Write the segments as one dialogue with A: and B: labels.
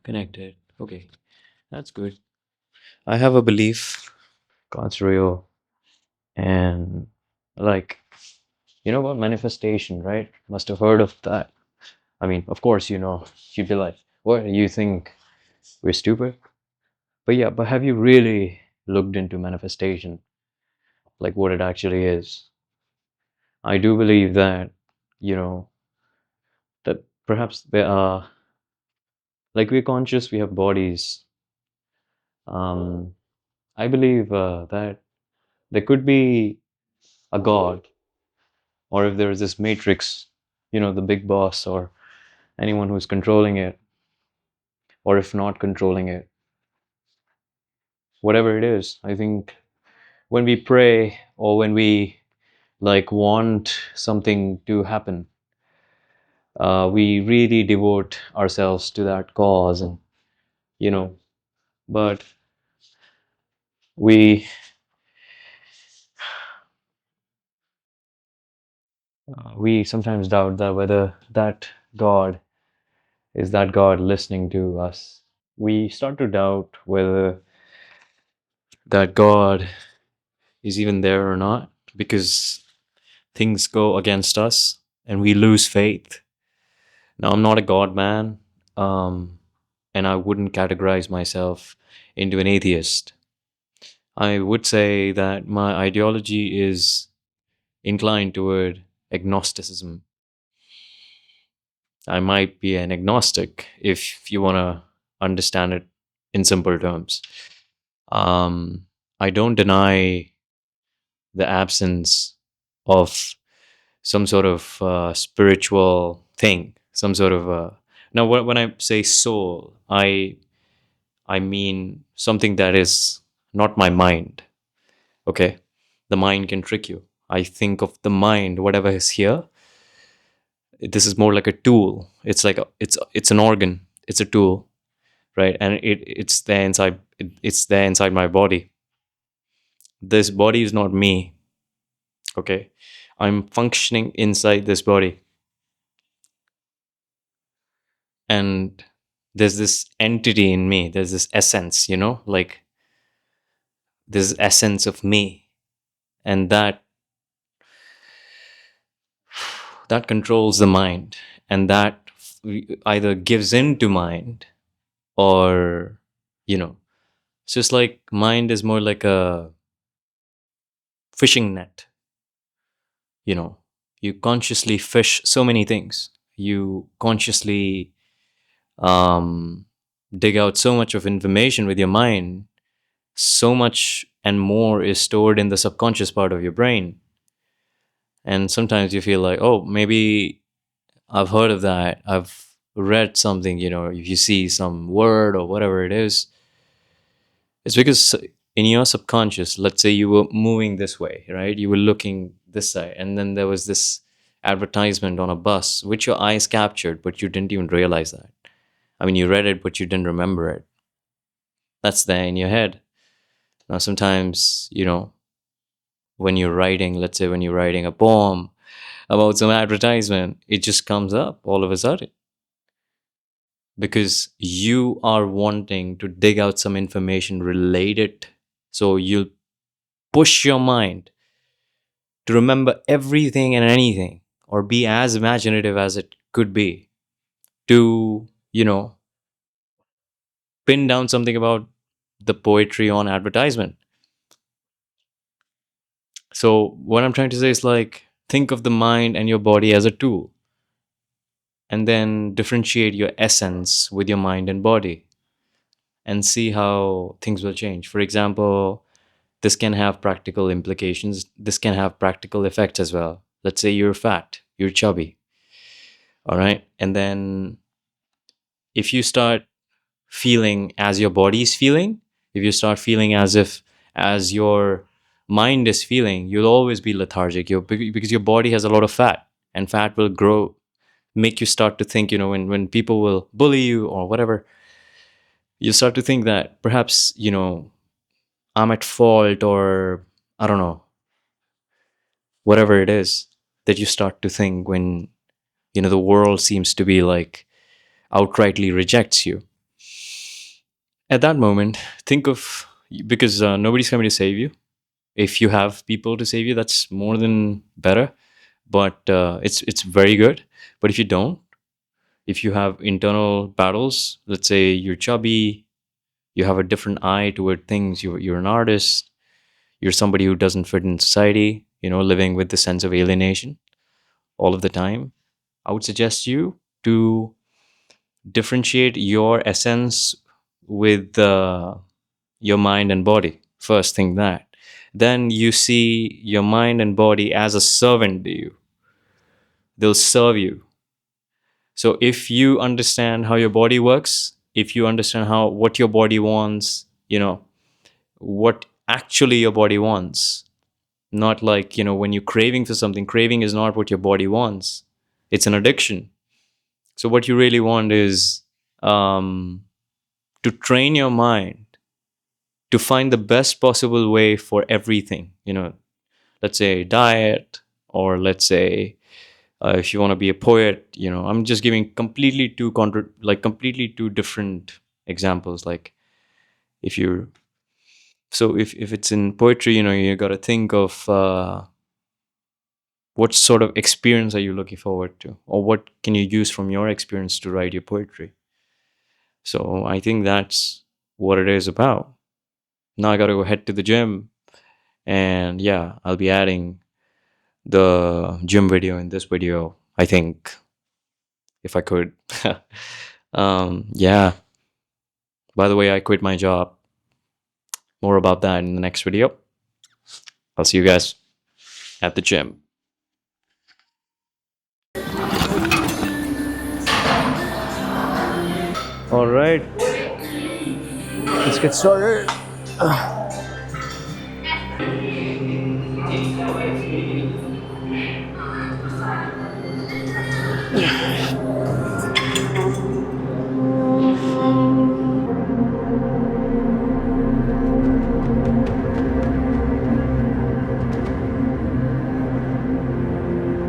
A: Connected. Okay, that's good. I have a belief God's real, and like, you know about manifestation, right? Must have heard of that. I mean, of course, you'd be like, what, you think we're stupid? But yeah, but have you really looked into manifestation, like what it actually is? I do believe that, you know, that perhaps there are, like, we're conscious, we have bodies. Um, I believe that there could be a God, or if there is this matrix, the big boss, or anyone who's controlling it, or if not controlling it, whatever it is. I think when we pray or when we like want something to happen, we really devote ourselves to that cause, and you know, but we we sometimes doubt that whether that God listening to us. We start to doubt whether that God is even there or not, because things go against us and we lose faith. Now, I'm not a God man, um, and I wouldn't categorize myself into an atheist. I would say that my ideology is inclined toward agnosticism. I might be an agnostic if you want to understand it in simple terms. I don't deny the absence of some sort of spiritual thing, some sort of now. When I say soul, I mean something that is not my mind. Okay, the mind can trick you. I think of the mind, whatever is here. This is more like a tool. It's like it's an organ. It's a tool, right? And it's there inside. It's there inside my body. This body is not me. Okay, I'm functioning inside this body, and there's this entity in me. There's this essence, like this essence of me, and that controls the mind, and that either gives in to mind, or you know it's just like mind is more like a fishing net. you know you consciously fish so many things. You consciously um, dig out so much of information with your mind. So much and more is stored in the subconscious part of your brain, and sometimes you feel like, oh, maybe I've heard of that, I've read something. If you see some word or whatever it is, it's because in your subconscious, let's say you were moving this way, right? You were looking this side, and then there was this advertisement on a bus which your eyes captured, but you didn't even realize that. I mean, you read it, but you didn't remember it. That's there in your head. Now, sometimes, when you're writing, let's say when you're writing a poem about some advertisement, it just comes up all of a sudden because you are wanting to dig out some information related. So you push your mind to remember everything and anything, or be as imaginative as it could be, to, pin down something about the poetry on advertisement. So, what I'm trying to say is, like, think of the mind and your body as a tool, and then differentiate your essence with your mind and body, and see how things will change. For example, this can have practical implications, this can have practical effects as well. Let's say you're fat, you're chubby, all right? And then if you start feeling as your body is feeling, if you start feeling as your mind is feeling, you'll always be lethargic. Because your body has a lot of fat, and fat will grow, make you start to think, when people will bully you or whatever, you start to think that perhaps, I'm at fault, or I don't know, whatever it is that you start to think when, the world seems to be like outrightly rejects you. At that moment, think of, because nobody's coming to save you. If you have people to save you, that's more than better. But it's very good. But if you don't, if you have internal battles, let's say you're chubby, you have a different eye toward things, you're an artist, you're somebody who doesn't fit in society, living with the sense of alienation all of the time, I would suggest you to differentiate your essence with your mind and body. First, think that. Then you see your mind and body as a servant to you. They'll serve you. So if you understand how your body works, if you understand how what your body wants, what actually your body wants, not like, when you're craving for something, craving is not what your body wants. It's an addiction. So what you really want is um, to train your mind to find the best possible way for everything. Let's say diet, or let's say if you want to be a poet. I'm just giving completely two different examples. Like if you so if it's in poetry, you got to think of what sort of experience are you looking forward to, or what can you use from your experience to write your poetry. So I think that's what it is about. Now I got to go head to the gym, and yeah, I'll be adding the gym video in this video, I think, if I could. Yeah. By the way, I quit my job. More about that in the next video. I'll see you guys at the gym. All right, let's get started.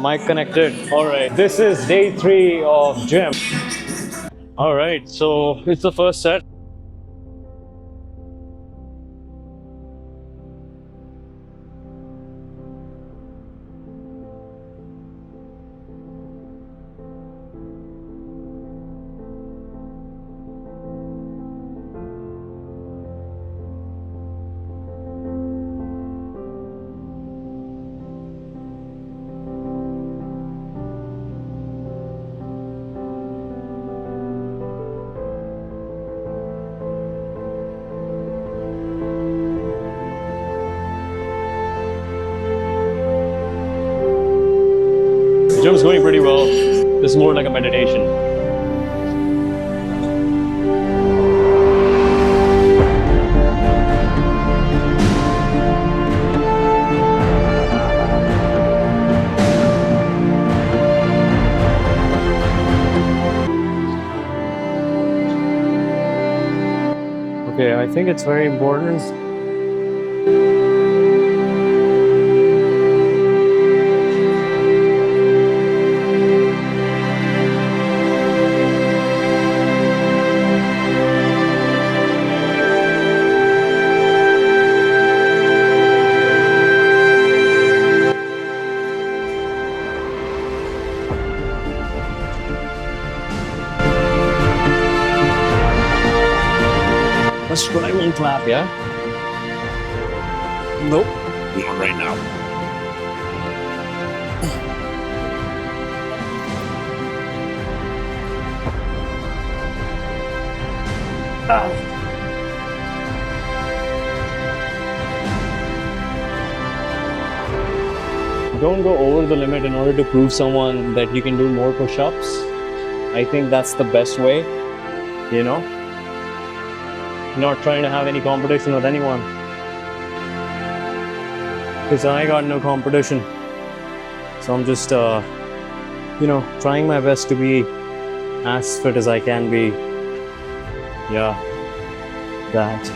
A: Mic connected. All right, this is day 3 of gym. All right, so it's the first set. The gym's going pretty well. This is more like a meditation. Okay, I think it's very important. Let's try one clap, yeah? Nope.
B: Not right now.
A: Don't go over the limit in order to prove someone that you can do more push-ups. I think that's the best way, Not trying to have any competition with anyone. Because I got no competition. So I'm just, trying my best to be as fit as I can be. Yeah, that.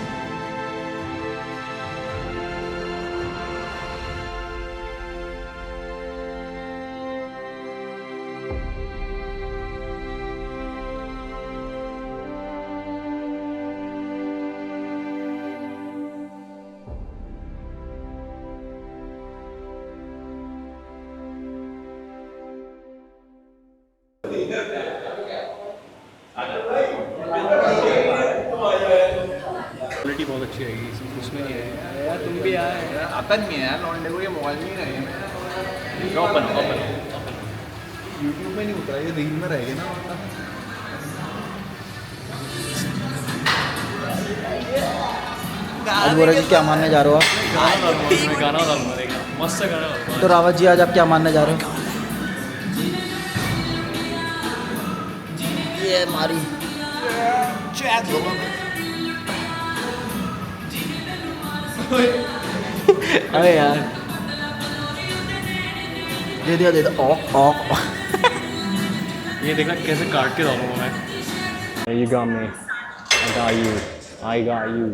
A: Quality बहुत अच्छी आएगी, उसमें नहीं है यार। तुम भी आए
B: आता नहीं है यार लौंडे को, ये मोबाइल में ही रहेगा।
A: Open open.
B: यूट्यूब में नहीं उतरा, ये रील में रहेगा ना।
C: आज बोरा जी क्या मानने जा रहे हो आप?
A: गाना डालूंगा, देखना मस्त गाना डालूंगा।
C: तो रावत जी आज आप क्या मानने जा रहे हो? ये मारी अरे यार दे दिया दे दिया। ऑक ऑक
A: ये देखना कैसे काट के डालूंगा मैं। You got me. I got you. I got you.